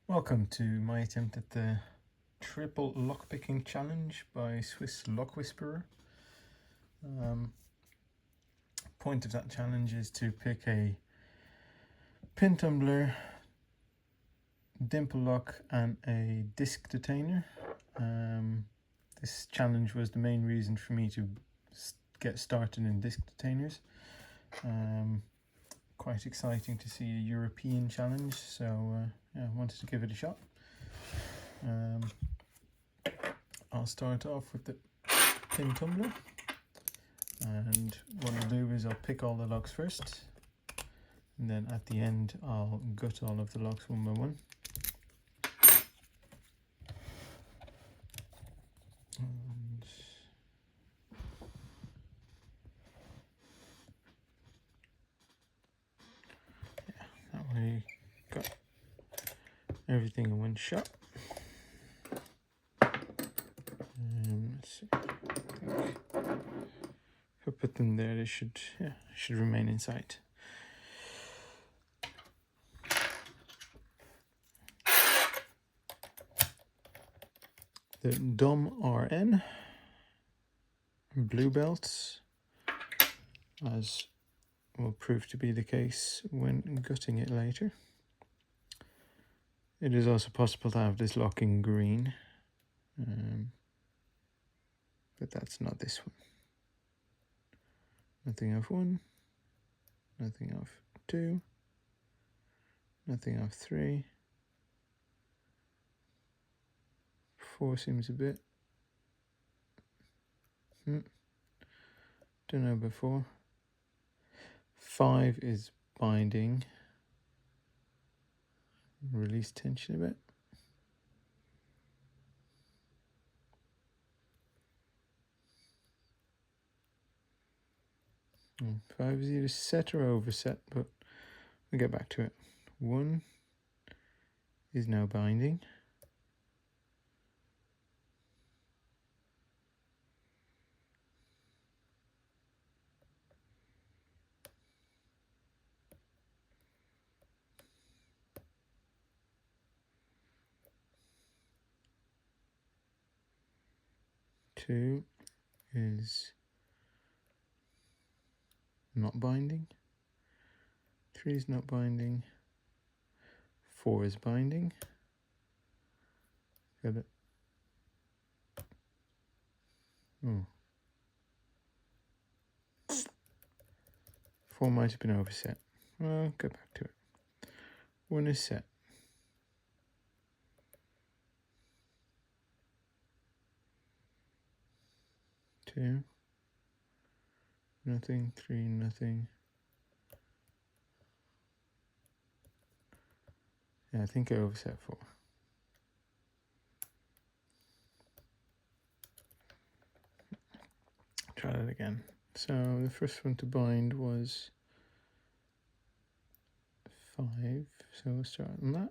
Welcome to my attempt at the triple lockpicking challenge by Swiss Lock Whisperer. Point of that challenge is to pick a pin tumbler, dimple lock and a disc detainer. This challenge was the main reason for me to get started in disc detainers. Quite exciting to see a European challenge, so yeah, I wanted to give it a shot. I'll start off with the pin tumbler, and what I'll do is I'll pick all the locks first, and then at the end I'll gut all of the locks one by one. And yeah, that way got everything in one shot. Let's see. If I put them there, they should remain in sight. The DOM RN blue belts, as will prove to be the case when gutting it later. It is also possible to have this lock in green, but that's not this one. Nothing off 1, nothing off 2, nothing off 3. 4 seems a bit. Don't know about 4. 5 is binding. Release tension a bit. And 5 is either set or overset, but we'll get back to it. 1 is now binding. Two is not binding. 3 is not binding. 4 is binding. Got it. Oh. 4 might have been overset. Well, go back to it. 1 is set. 2, nothing. 3, nothing. Yeah, I think I overset 4. Try that again. So the first one to bind was 5, so we'll start on that.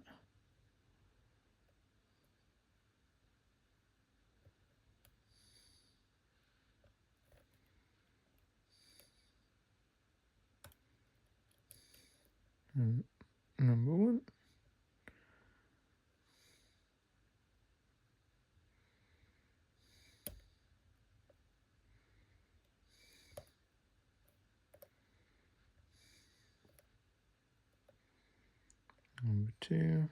And number 1. Number 2.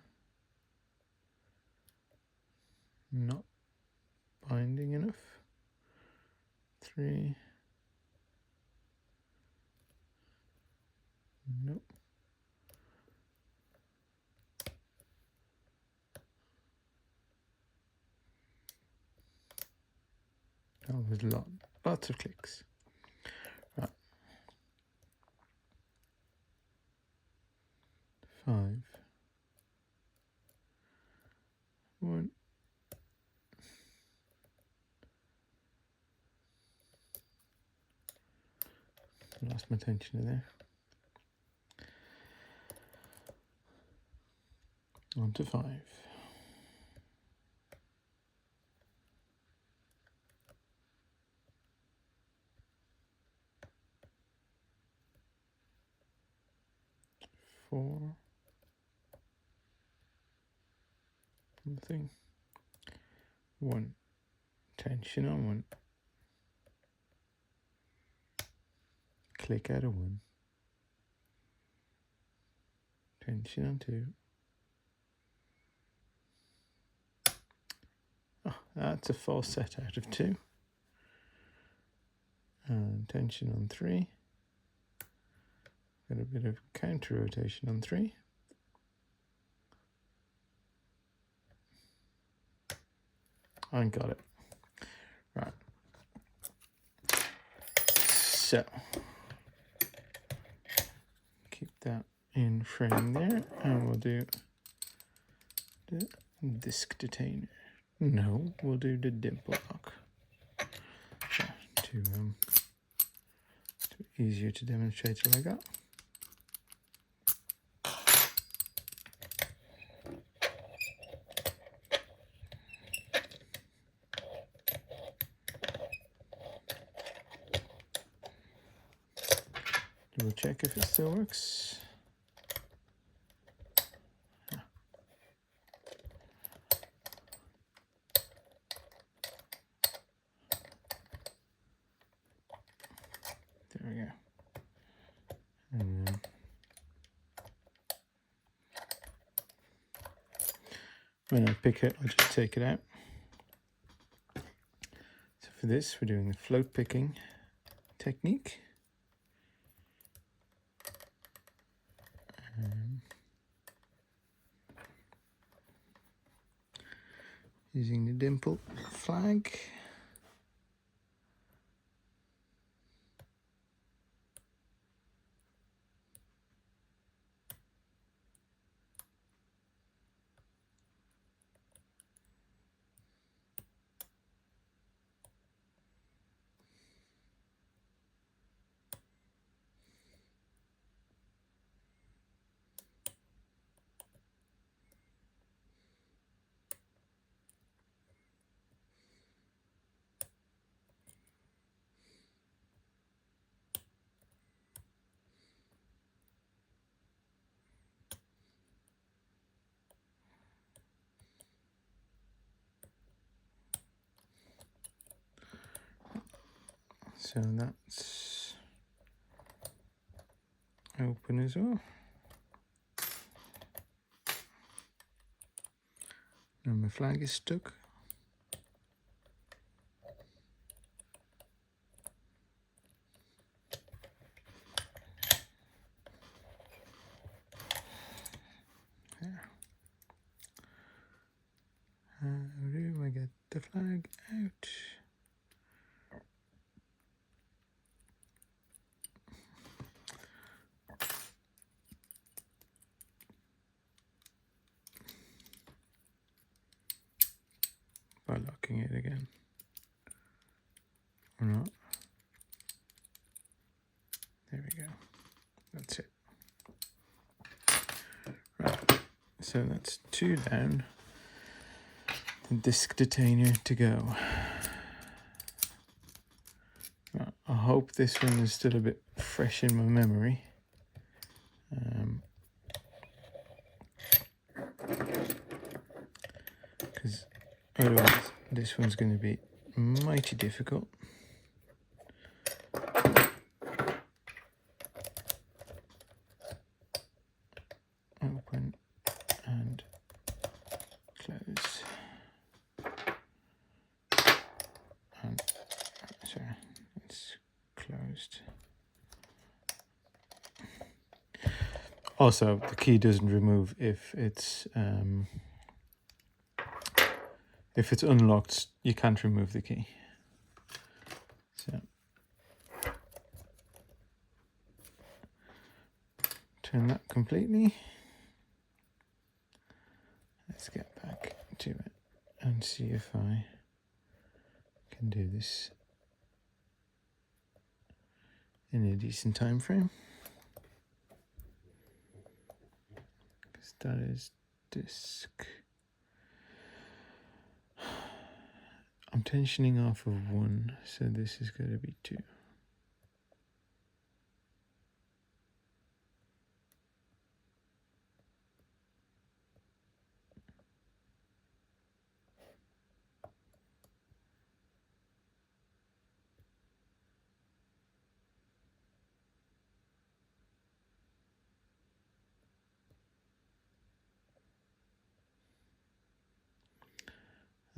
Not binding enough. 3. Nope. That was lots of clicks. Right. 5. 1. Lost my tension there. On to 5. 4. something. 1, tension on 1, click out of 1, tension on 2. Oh, that's a false set out of 2. And tension on 3. Got a bit of counter rotation on 3. I got it. Right. So keep that in frame there, and we'll do the disc detainer. No, we'll do the dimple lock. So, to easier to demonstrate it like that. Double check if it still works. There we go. And then when I pick it, I'll just take it out. So for this, we're doing the float picking technique. Using the dimple flag. So that's open as well. Now my flag is stuck. There. How do I get the flag out? By locking it again, or not. There we go. That's it. Right. So that's 2 down. The disc detainer to go. Right. I hope this one is still a bit fresh in my memory. Because otherwise, this one's going to be mighty difficult. Open and close. And, sorry, it's closed. Also, the key doesn't remove if it's unlocked. You can't remove the key. So turn that completely. Let's get back to it and see if I can do this in a decent time frame. Because that is disc. I'm tensioning off of 1, so this is going to be 2.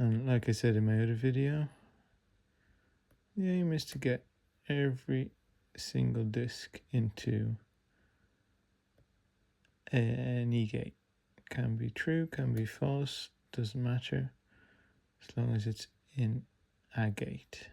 And like I said in my other video, the aim is to get every single disc into any gate. Can be true, can be false, doesn't matter, as long as it's in a gate.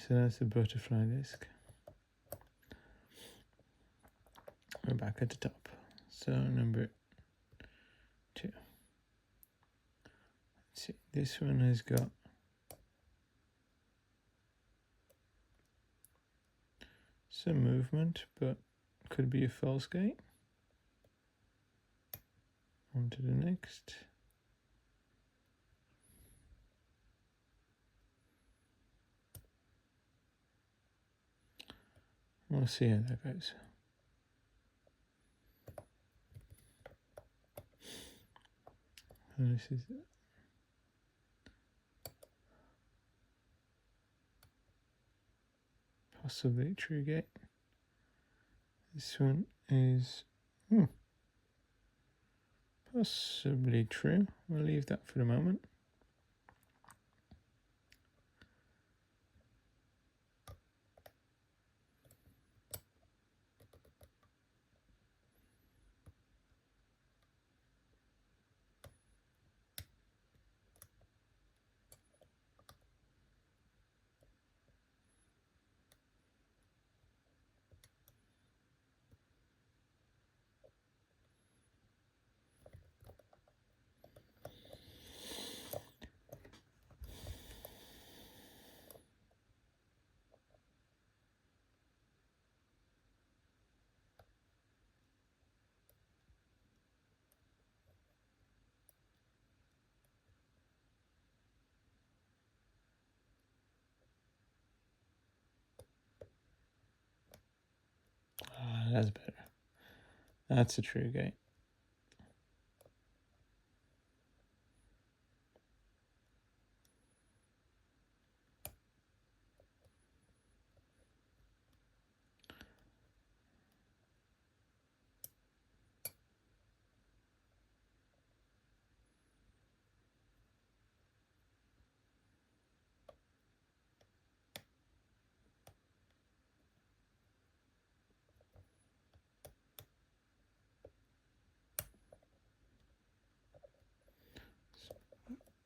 So that's the butterfly disc. We're back at the top. So number 2. Let's see, this one has got some movement, but could be a false gate. On to the next. We'll see how that goes. And this is possibly a true gate. This one is possibly true. We'll leave that for the moment. That's better. That's a true gate.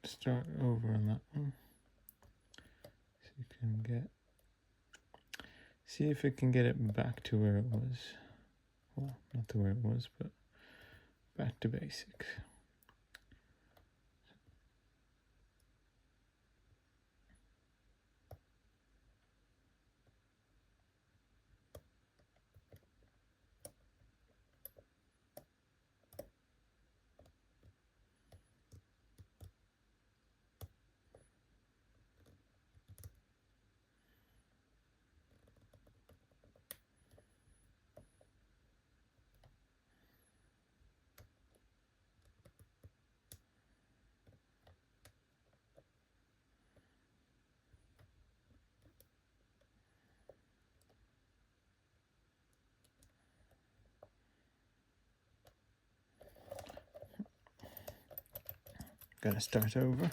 Start over on that one. So you can get, see if it can get it back to where it was. Well, not to where it was, but back to basics. Gotta start over.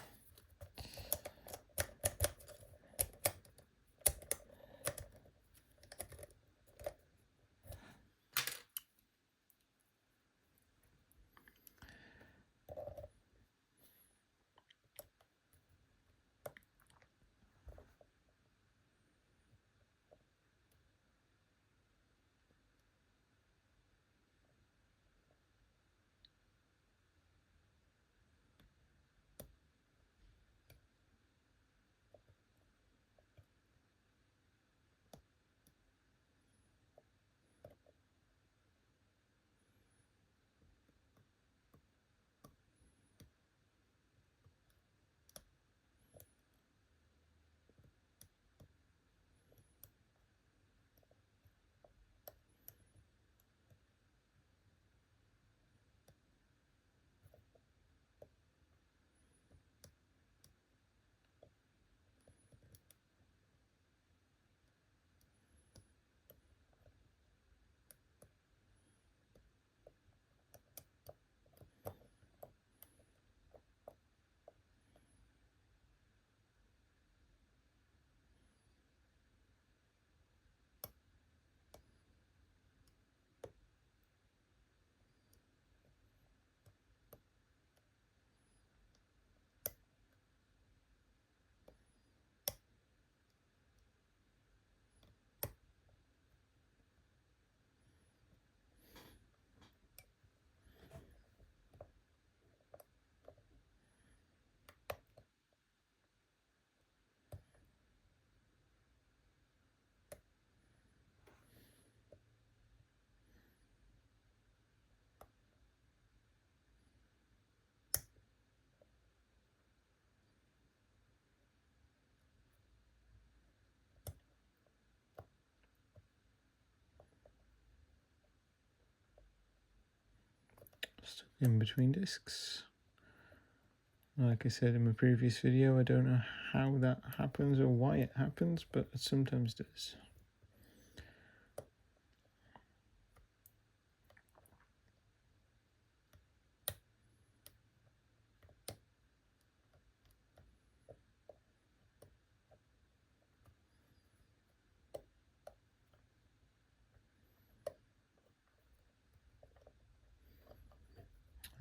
in between discs. Like I said in my previous video, I don't know how that happens or why it happens, but it sometimes does.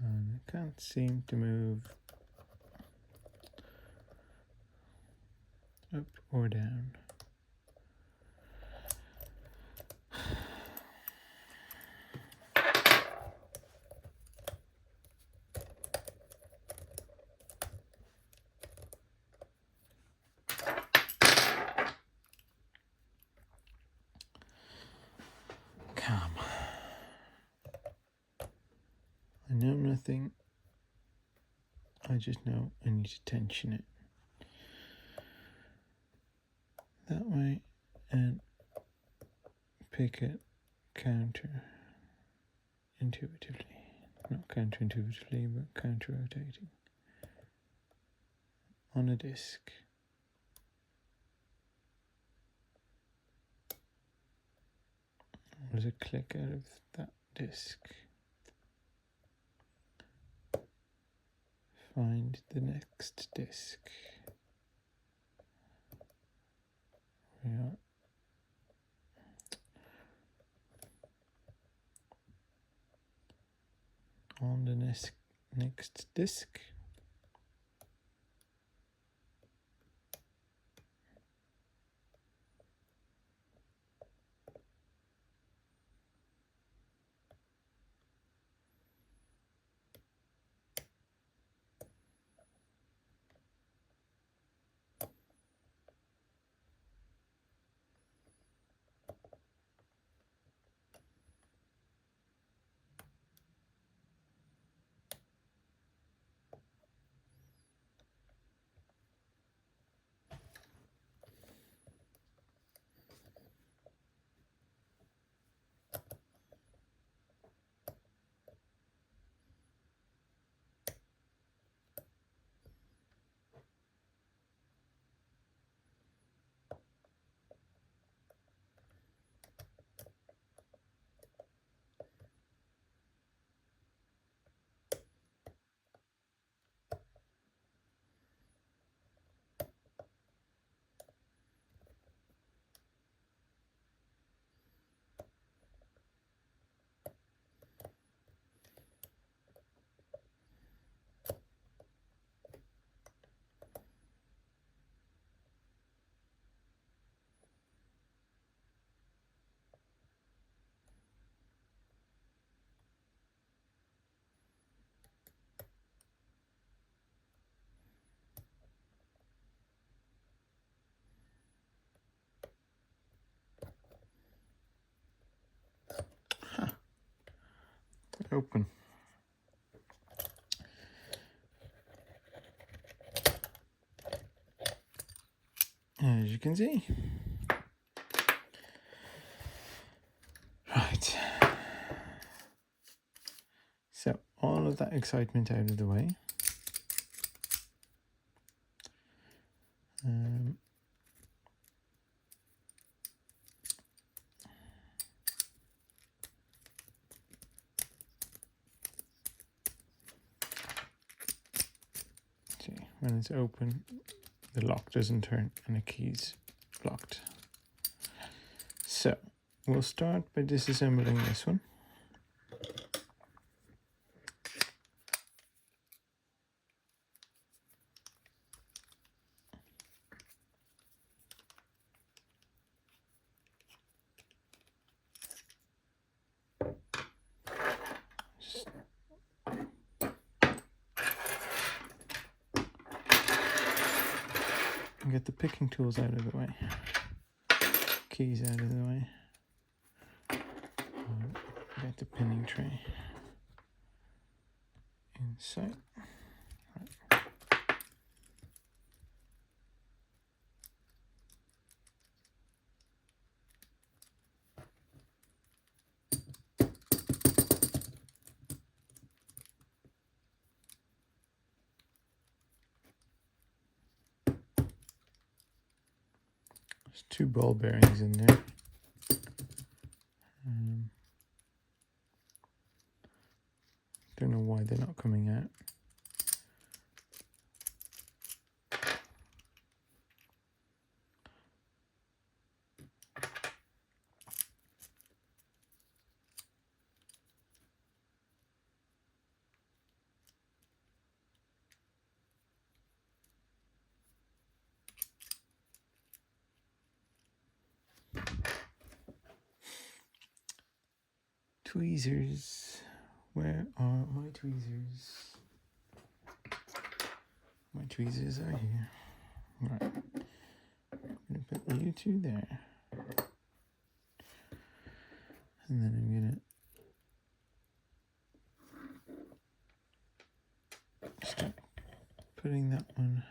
And I can't seem to move up or down. Calm. I know nothing. I just know I need to tension it that way and pick it counter intuitively. Not counterintuitively, but counter rotating on a disc. There's a click out of that disc. Find the next disc. We are on the next disc. Open. As you can see. Right. So all of that excitement out of the way. See, when it's open, the lock doesn't turn and the key's locked. So we'll start by disassembling this one. Get the picking tools out of the way, keys out of the way, get the pinning tray inside. Right. There's 2 ball bearings in there. Don't know why they're not coming out. Tweezers. Where are my tweezers? My tweezers are here. Right. I'm going to put you 2 there. And then I'm going to start putting that one.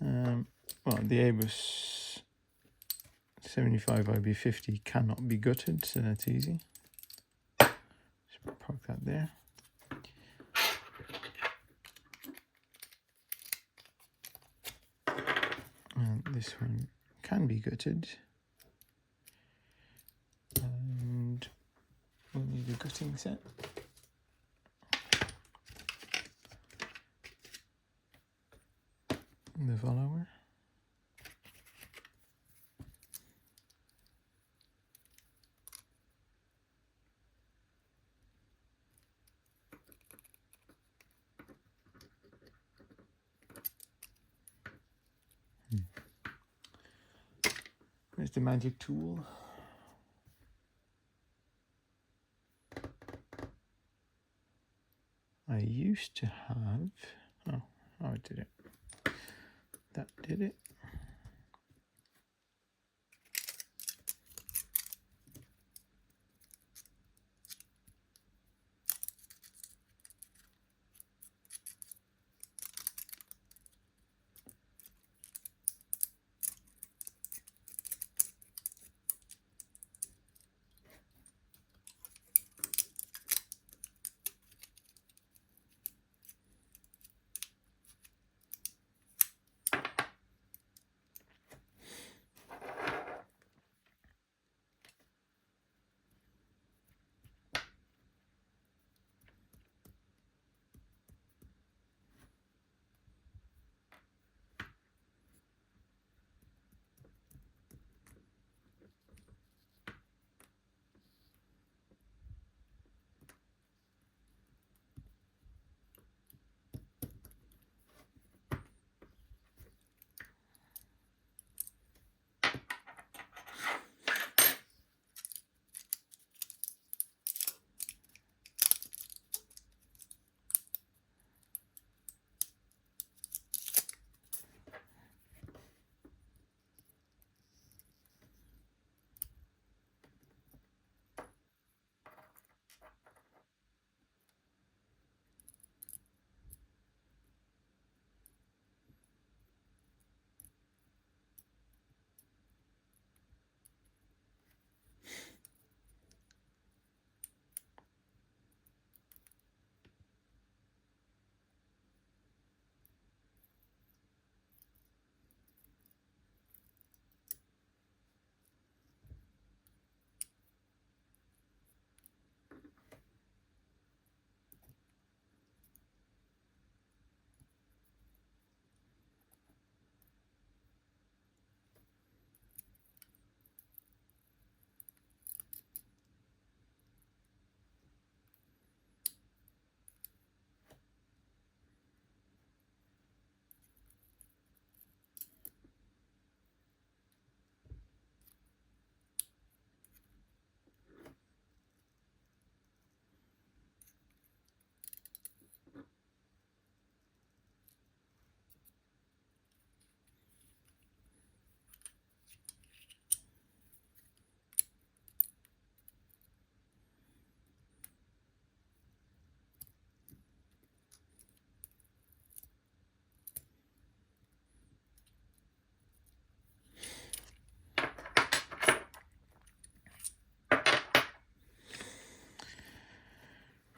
There. Well, the ABUS 75 IB50 cannot be gutted, so that's easy. Just park that there. And this one can be gutted. And we'll need a gutting set. The follower. There's the magic tool. I used to have, oh, I did it. That did it.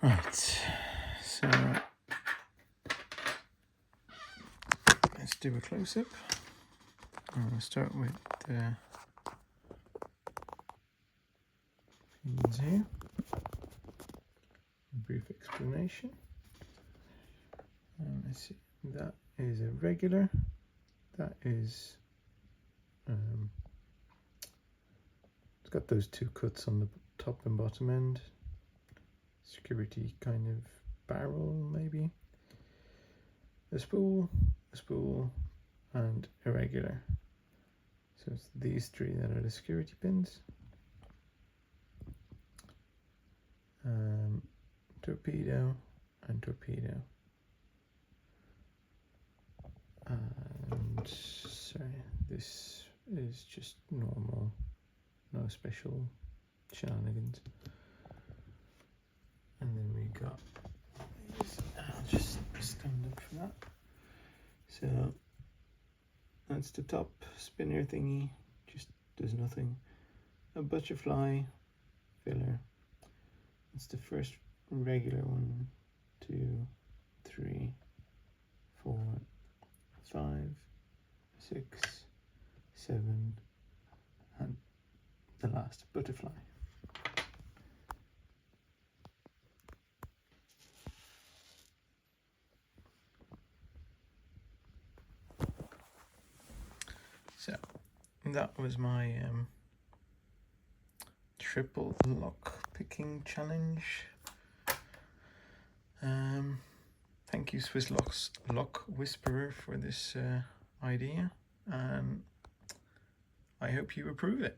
Right, so let's do a close-up. I'll start with the pins here. A brief explanation. Let's see, that is a regular, that is, it's got those two cuts on the top and bottom end, security kind of barrel maybe, a spool, and a regular. So it's these three that are the security pins. Torpedo and torpedo. And sorry, this is just normal, no special shenanigans. And then we got these. I'll just stand up for that. So that's the top spinner thingy, just does nothing. A butterfly filler. It's the first regular 1, 2, 3, 4, 5, 6, 7, and the last butterfly. So that was my triple lock picking challenge. Thank you, Swiss Lock Whisperer, for this idea, and I hope you approve it.